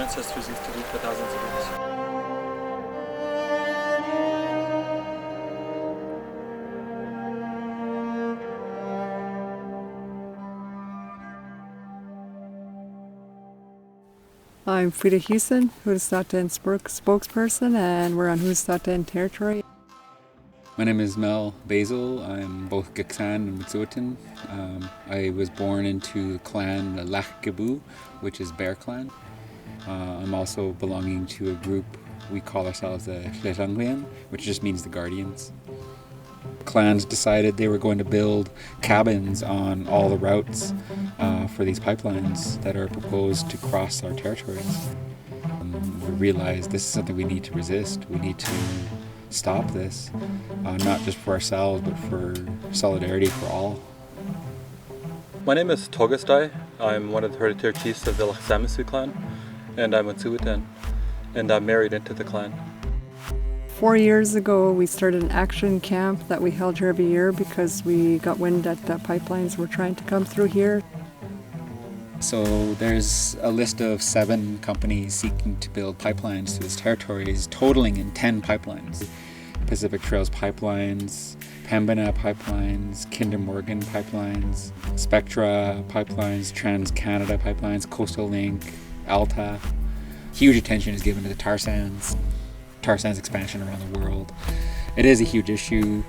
ancestors used to do for thousands of years. I'm Frida Houston, Unist'ot'en spokesperson, and we're on Unist'ot'en territory. My name is Mel Basil. I'm both Gitxsan and Unist'ot'en. I was born into the clan Lachkibu, which is Bear Clan. I'm also belonging to a group we call ourselves the Tl'etanglian, which just means the guardians. Clans decided they were going to build cabins on all the routes for these pipelines that are proposed to cross our territories. We realized this is something we need to resist. We need to stop this, not just for ourselves, but for solidarity for all. My name is Togastai. I'm one of the hereditary chiefs of the Laksamisu clan, and I'm Unist'ot'en, and I'm married into the clan. 4 years ago, we started an action camp that we held here every year because we got wind that the pipelines were trying to come through here. So there's a list of 7 companies seeking to build pipelines to this territory, totaling in 10 pipelines. Pacific Trails Pipelines, Pembina Pipelines, Kinder Morgan Pipelines, Spectra Pipelines, Trans-Canada Pipelines, Coastal Link, Alta. Huge attention is given to the tar sands expansion around the world. It is a huge issue.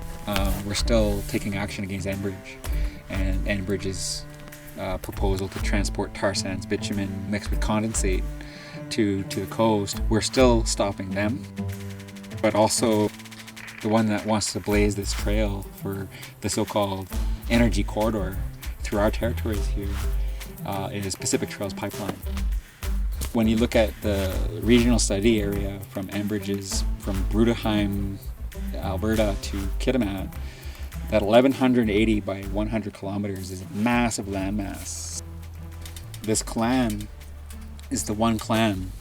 We're still taking action against Enbridge and Enbridge's proposal to transport tar sands bitumen mixed with condensate to the coast. We're still stopping them, but also the one that wants to blaze this trail for the so-called energy corridor through our territories here is Pacific Trails Pipeline. When you look at the regional study area from Enbridge's, from Bruderheim, Alberta to Kitimat, that 1,180 by 100 kilometers is a massive landmass. This clan is the one clan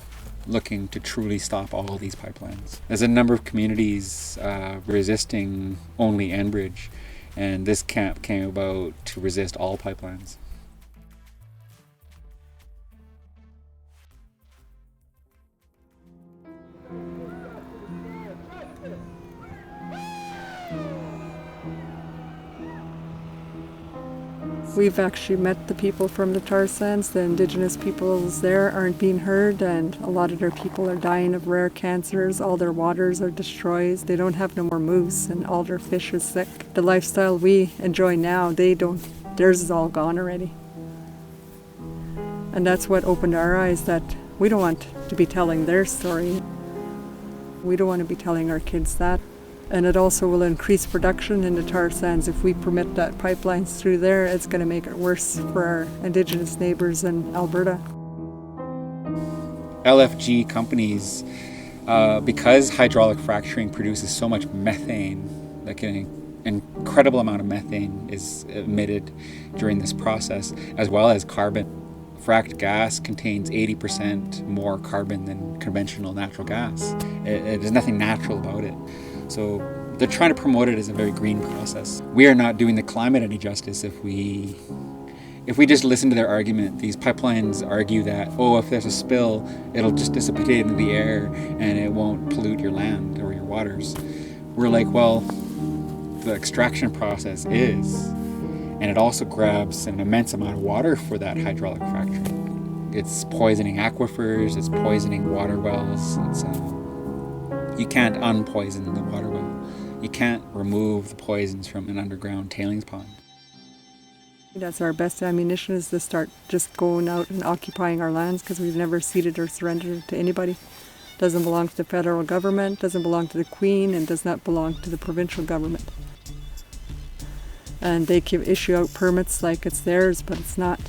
looking to truly stop all of these pipelines. There's a number of communities resisting only Enbridge, and this camp came about to resist all pipelines. We've actually met the people from the tar sands. The Indigenous peoples there aren't being heard, and a lot of their people are dying of rare cancers. All their waters are destroyed. They don't have no more moose, and all their fish is sick. The lifestyle we enjoy now, they don't. Theirs is all gone already. And that's what opened our eyes, that we don't want to be telling their story. We don't want to be telling our kids that. And it also will increase production in the tar sands. If we permit that pipelines through there, it's going to make it worse for our Indigenous neighbours in Alberta. LFG companies, because hydraulic fracturing produces so much methane, like an incredible amount of methane is emitted during this process, as well as carbon. Fracked gas contains 80% more carbon than conventional natural gas. There's nothing natural about it. So they're trying to promote it as a very green process. We are not doing the climate any justice if we just listen to their argument. These pipelines argue that, if there's a spill, it'll just dissipate into the air and it won't pollute your land or your waters. We're like, well, the extraction process is, and it also grabs an immense amount of water for that hydraulic fracturing. It's poisoning aquifers, it's poisoning water wells. You can't unpoison the water well. You can't remove the poisons from an underground tailings pond. That's our best ammunition, is to start just going out and occupying our lands, because we've never ceded or surrendered it to anybody. It doesn't belong to the federal government, doesn't belong to the Queen, and does not belong to the provincial government. And they can issue out permits like it's theirs, but it's not.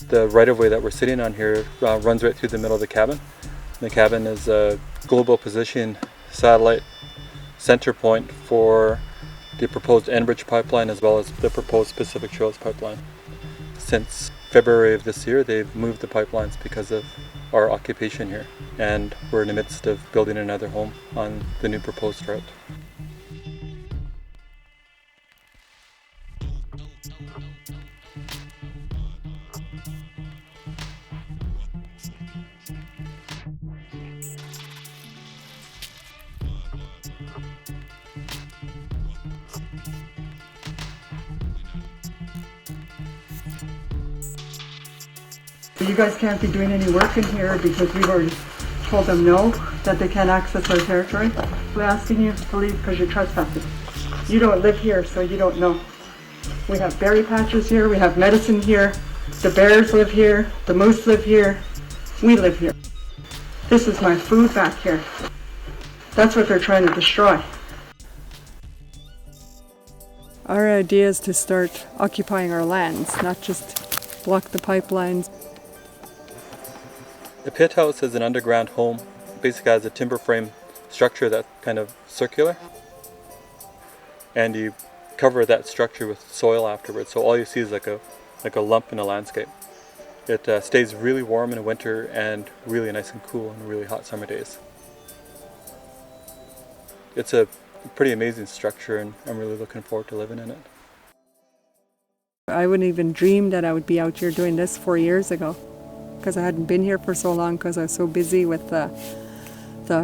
The right-of-way that we're sitting on here runs right through the middle of the cabin. The cabin is a global position satellite center point for the proposed Enbridge pipeline as well as the proposed Pacific Trails pipeline. Since February of this year, they've moved the pipelines because of our occupation here, and we're in the midst of building another home on the new proposed route. You guys can't be doing any work in here because we've already told them no, that they can't access our territory. We're asking you to leave because you're trespassing. You don't live here, so you don't know. We have berry patches here, we have medicine here, the bears live here, the moose live here, we live here. This is my food back here. That's what they're trying to destroy. Our idea is to start occupying our lands, not just block the pipelines. The pit house is an underground home. Basically has a timber frame structure that's kind of circular. And you cover that structure with soil afterwards, so all you see is like a lump in a landscape. It stays really warm in the winter and really nice and cool in really hot summer days. It's a pretty amazing structure and I'm really looking forward to living in it. I wouldn't even dream that I would be out here doing this 4 years ago, because I hadn't been here for so long because I was so busy with the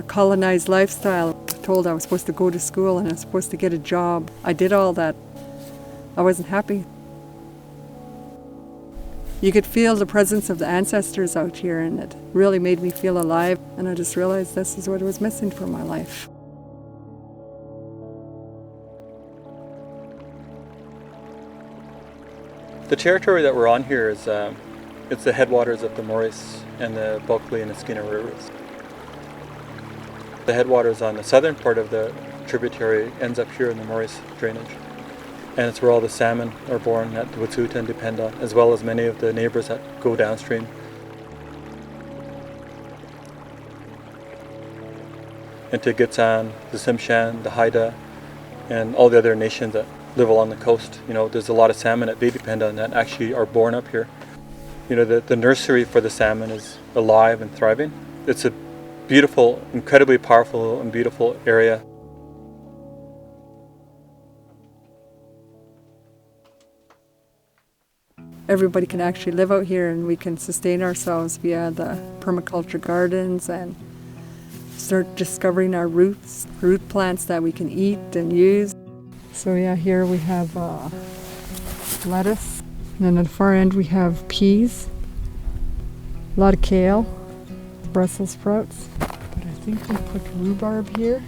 colonized lifestyle. Told I was supposed to go to school and I was supposed to get a job. I did all that. I wasn't happy. You could feel the presence of the ancestors out here and it really made me feel alive, and I just realized this is what was missing from my life. The territory that we're on here is it's the headwaters of the Maurice and the Bulkley and the Skeena rivers. The headwaters on the southern part of the tributary ends up here in the Maurice drainage. And it's where all the salmon are born that the Unist'ot'en depend on, as well as many of the neighbors that go downstream. And to Gitsan, the Tsimshian, the Haida, and all the other nations that live along the coast, there's a lot of salmon that they depend on that actually are born up here. The nursery for the salmon is alive and thriving. It's a beautiful, incredibly powerful and beautiful area. Everybody can actually live out here and we can sustain ourselves via the permaculture gardens and start discovering our roots, root plants that we can eat and use. So yeah, here we have lettuce, and then at the far end we have peas, a lot of kale, Brussels sprouts, but I think we put rhubarb here.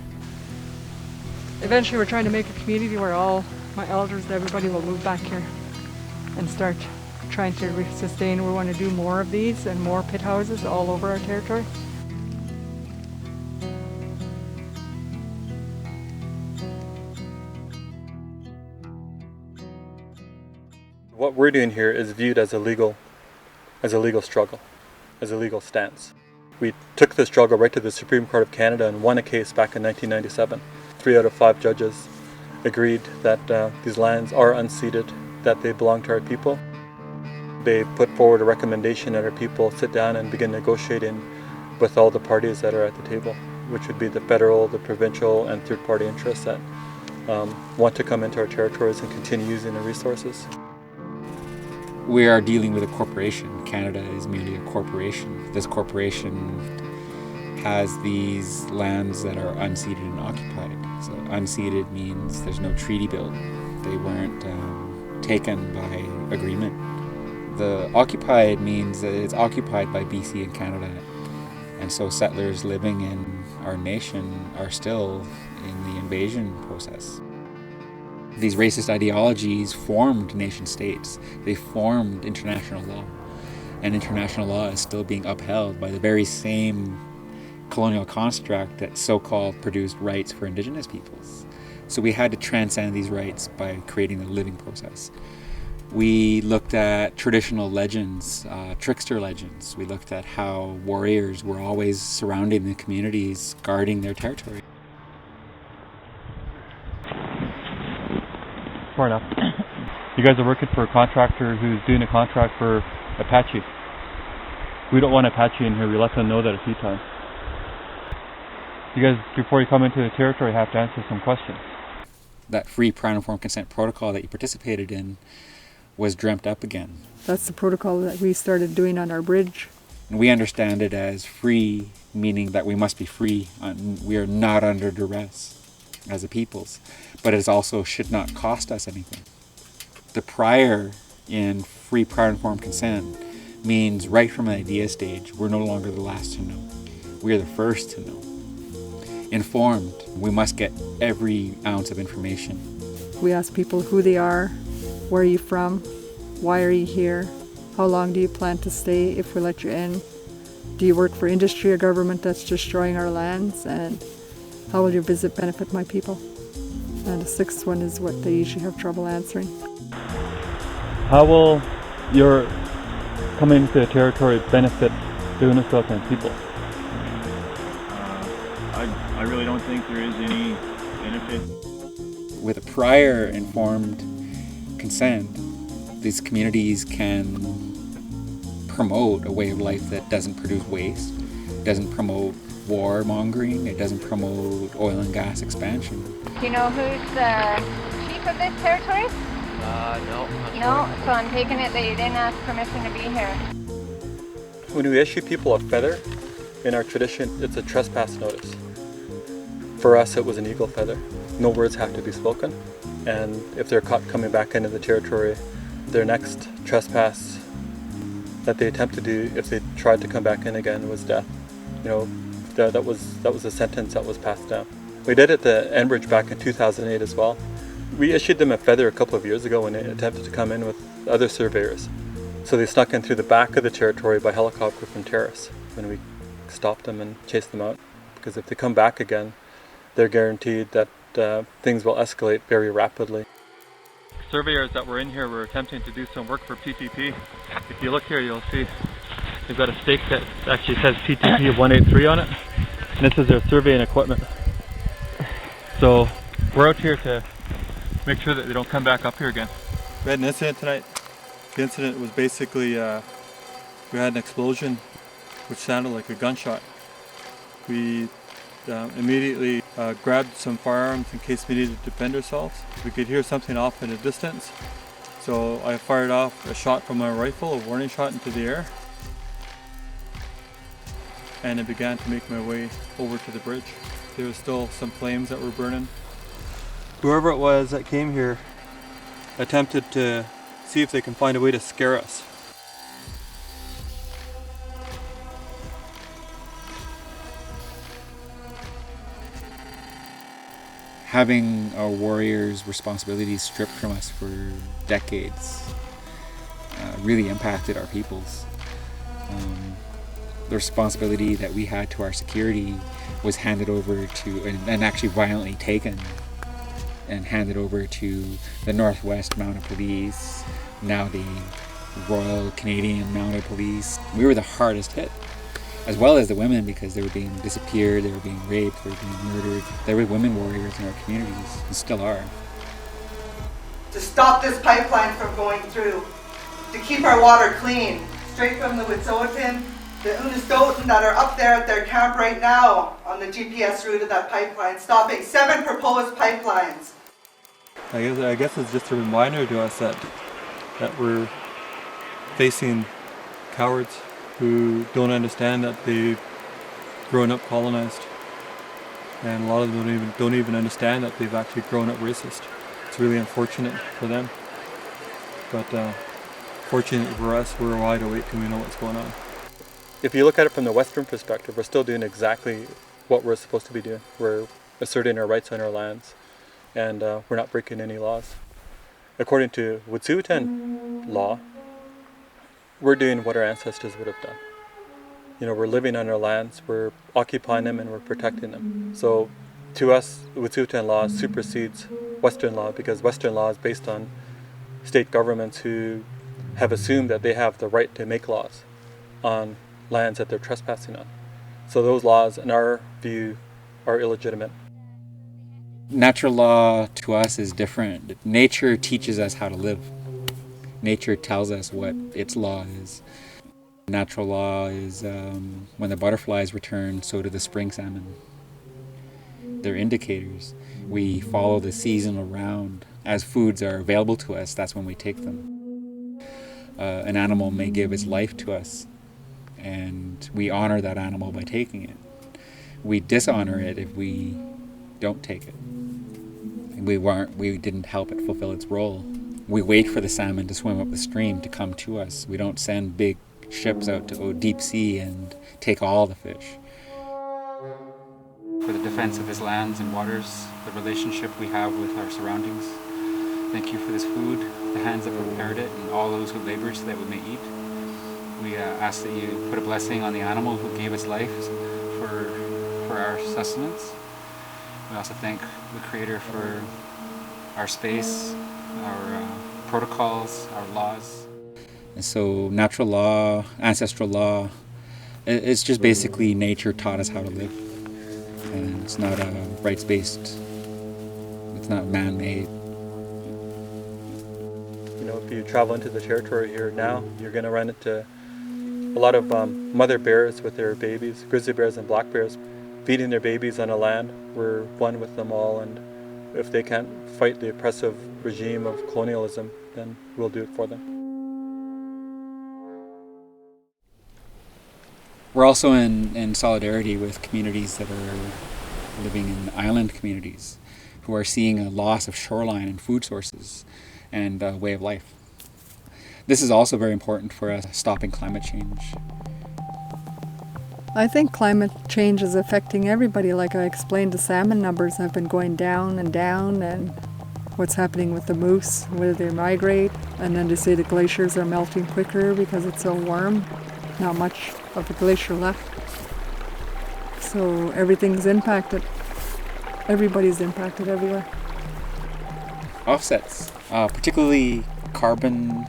Eventually we're trying to make a community where all my elders and everybody will move back here and start trying to sustain. We want to do more of these and more pit houses all over our territory. What we're doing here is viewed as a legal struggle, as a legal stance. We took the struggle right to the Supreme Court of Canada and won a case back in 1997. 3 out of 5 judges agreed that these lands are unceded, that they belong to our people. They put forward a recommendation that our people sit down and begin negotiating with all the parties that are at the table, which would be the federal, the provincial, and third-party interests that want to come into our territories and continue using the resources. We are dealing with a corporation. Canada is merely a corporation. This corporation has these lands that are unceded and occupied. So unceded means there's no treaty built. They weren't taken by agreement. The occupied means that it's occupied by BC and Canada. And so settlers living in our nation are still in the invasion process. These racist ideologies formed nation states. They formed international law. And international law is still being upheld by the very same colonial construct that so-called produced rights for Indigenous peoples. So we had to transcend these rights by creating a living process. We looked at traditional legends, trickster legends. We looked at how warriors were always surrounding the communities, guarding their territory. Fair enough. You guys are working for a contractor who's doing a contract for Apache. We don't want Apache in here. We let them know that a few times. You guys, before you come into the territory, have to answer some questions. That free prior informed consent protocol that you participated in was dreamt up again. That's the protocol that we started doing on our bridge. And we understand it as free, meaning that we must be free. We are not under duress as a peoples, but it also should not cost us anything. The prior in free prior informed consent means right from an idea stage, we're no longer the last to know. We're the first to know. Informed, we must get every ounce of information. We ask people who they are, where are you from, why are you here, how long do you plan to stay if we let you in, do you work for industry or government that's destroying our lands, and how will your visit benefit my people? And the sixth one is what they usually have trouble answering. How will your coming to the territory benefit the Unist'ot'en people? I really don't think there is any benefit. With a prior informed consent, these communities can promote a way of life that doesn't produce waste, doesn't promote warmongering, it doesn't promote oil and gas expansion. Do you know who's the chief of this territory? No. No, so I'm taking it that you didn't ask permission to be here. When we issue people a feather, in our tradition, it's a trespass notice. For us, it was an eagle feather. No words have to be spoken. And if they're caught coming back into the territory, their next trespass that they attempt to do, if they tried to come back in again, was death. You know, that was a sentence that was passed down. We did it to Enbridge back in 2008 as well. We issued them a feather a couple of years ago when they attempted to come in with other surveyors. So they snuck in through the back of the territory by helicopter from Terrace when we stopped them and chased them out. Because if they come back again, they're guaranteed that things will escalate very rapidly. Surveyors that were in here were attempting to do some work for PTP. If you look here, you'll see they've got a stake that actually says PTP 183 on it. And this is their surveying equipment. So we're out here to make sure that they don't come back up here again. We had an incident tonight. The incident was basically, we had an explosion which sounded like a gunshot. We immediately grabbed some firearms in case we needed to defend ourselves. We could hear something off in the distance. So I fired off a shot from my rifle, a warning shot into the air. And I began to make my way over to the bridge. There was still some flames that were burning. Whoever it was that came here attempted to see if they can find a way to scare us. Having our warriors' responsibilities stripped from us for decades really impacted our peoples. The responsibility that we had to our security was handed over to, and actually violently taken, and handed over to the North-West Mounted Police, now the Royal Canadian Mounted Police. We were the hardest hit, as well as the women, because they were being disappeared, they were being raped, they were being murdered. There were women warriors in our communities, and still are. To stop this pipeline from going through, to keep our water clean, straight from the Wet'suwet'en, the Unist'ot'en that are up there at their camp right now on the GPS route of that pipeline, stopping 7 proposed pipelines. I guess it's just a reminder to us that we're facing cowards who don't understand that they've grown up colonized, and a lot of them don't even understand that they've actually grown up racist. It's really unfortunate for them, but fortunately for us, we're wide awake and we know what's going on. If you look at it from the Western perspective, we're still doing exactly what we're supposed to be doing. We're asserting our rights on our lands, and we're not breaking any laws. According to Wet'suwet'en law, we're doing what our ancestors would have done. You know, we're living on our lands, we're occupying them, and we're protecting them. So to us, Wet'suwet'en law supersedes Western law, because Western law is based on state governments who have assumed that they have the right to make laws on lands that they're trespassing on. So those laws, in our view, are illegitimate. Natural law to us is different. Nature teaches us how to live. Nature tells us what its law is. Natural law is when the butterflies return, so do the spring salmon. They're indicators. We follow the season around. As foods are available to us, that's when we take them. An animal may give its life to us, and we honor that animal by taking it. We dishonor it if we don't take it. We didn't help it fulfill its role. We wait for the salmon to swim up the stream to come to us. We don't send big ships out to deep sea and take all the fish. For the defense of his lands and waters, the relationship we have with our surroundings. Thank you for this food, the hands that prepared it, and all those who labored so that we may eat. We ask that you put a blessing on the animal who gave its life for our sustenance. We also thank the Creator for our space, our protocols, our laws. And so natural law, ancestral law, it's just basically nature taught us how to live. And it's not rights-based, it's not man-made. You know, if you travel into the territory here now, you're going to run into a lot of mother bears with their babies, grizzly bears and black bears, feeding their babies on a land. We're one with them all, and if they can't fight the oppressive regime of colonialism, then we'll do it for them. We're also in solidarity with communities that are living in island communities who are seeing a loss of shoreline and food sources and way of life. This is also very important for us stopping climate change. I think climate change is affecting everybody. Like I explained, the salmon numbers have been going down, and what's happening with the moose, where they migrate, and then they say the glaciers are melting quicker because it's so warm. Not much of the glacier left. So everything's impacted. Everybody's impacted everywhere. Offsets, particularly carbon,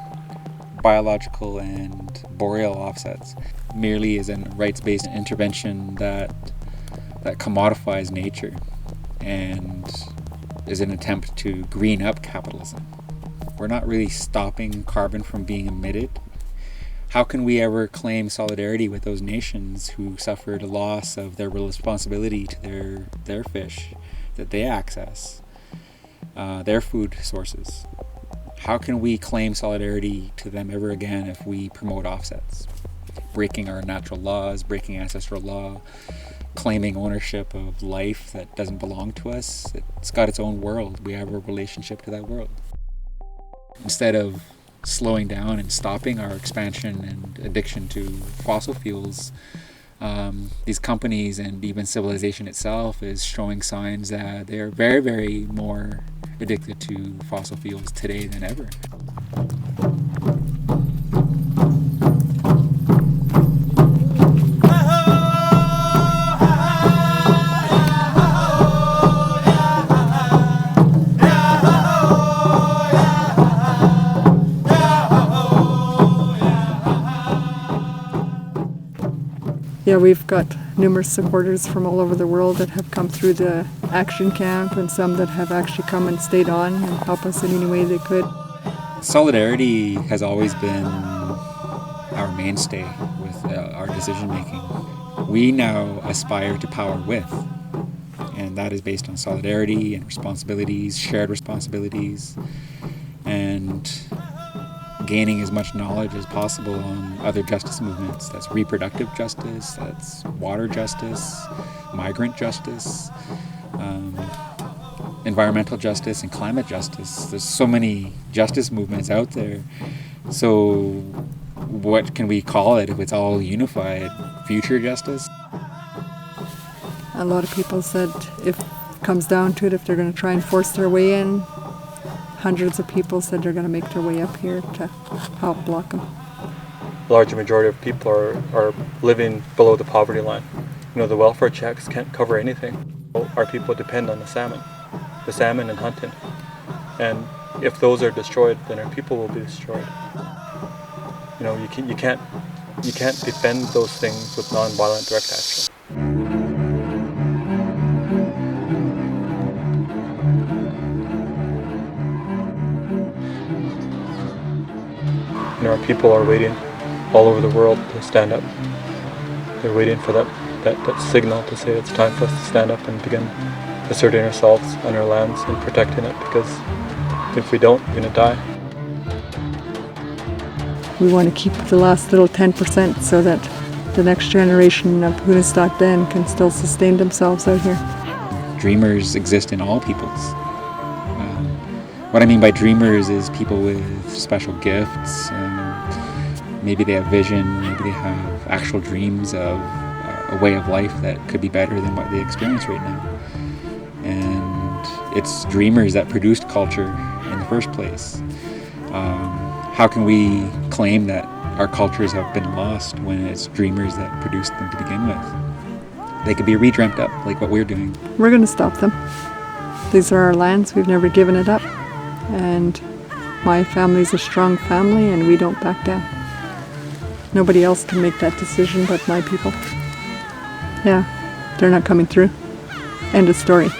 biological, and boreal offsets, merely as a rights-based intervention that commodifies nature and is an attempt to green up capitalism. We're not really stopping carbon from being emitted. How can we ever claim solidarity with those nations who suffered a loss of their responsibility to their fish that they access, their food sources? How can we claim solidarity to them ever again if we promote offsets? Breaking our natural laws, breaking ancestral law, claiming ownership of life that doesn't belong to us. It's got its own world. We have a relationship to that world. Instead of slowing down and stopping our expansion and addiction to fossil fuels, these companies and even civilization itself is showing signs that they are very, very more addicted to fossil fuels today than ever. Yeah, we've got numerous supporters from all over the world that have come through the action camp, and some that have actually come and stayed on and helped us in any way they could. Solidarity has always been our mainstay with our decision making. We now aspire to power with, and that is based on solidarity and responsibilities, shared responsibilities, and gaining as much knowledge as possible on other justice movements. That's reproductive justice, that's water justice, migrant justice, environmental justice, and climate justice. There's so many justice movements out there. So what can we call it if it's all unified? Future justice? A lot of people said if it comes down to it, if they're going to try and force their way in, hundreds of people said they're going to make their way up here to help block them. A large majority of people are living below the poverty line. You know, the welfare checks can't cover anything. Our people depend on the salmon and hunting. And if those are destroyed, then our people will be destroyed. You know, you can't defend those things with non-violent direct action. You know, our people are waiting all over the world to stand up. They're waiting for that signal to say it's time for us to stand up and begin asserting ourselves on our lands and protecting it, because if we don't, we're going to die. We want to keep the last little 10% so that the next generation of Unist'ot'en can still sustain themselves out here. Dreamers exist in all peoples. What I mean by dreamers is people with special gifts, Maybe they have vision, maybe they have actual dreams of a way of life that could be better than what they experience right now. And it's dreamers that produced culture in the first place. How can we claim that our cultures have been lost when it's dreamers that produced them to begin with? They could be re-dreamt up, like what we're doing. We're going to stop them. These are our lands. We've never given it up. And my family's a strong family, and we don't back down. Nobody else can make that decision but my people. Yeah, they're not coming through. End of story.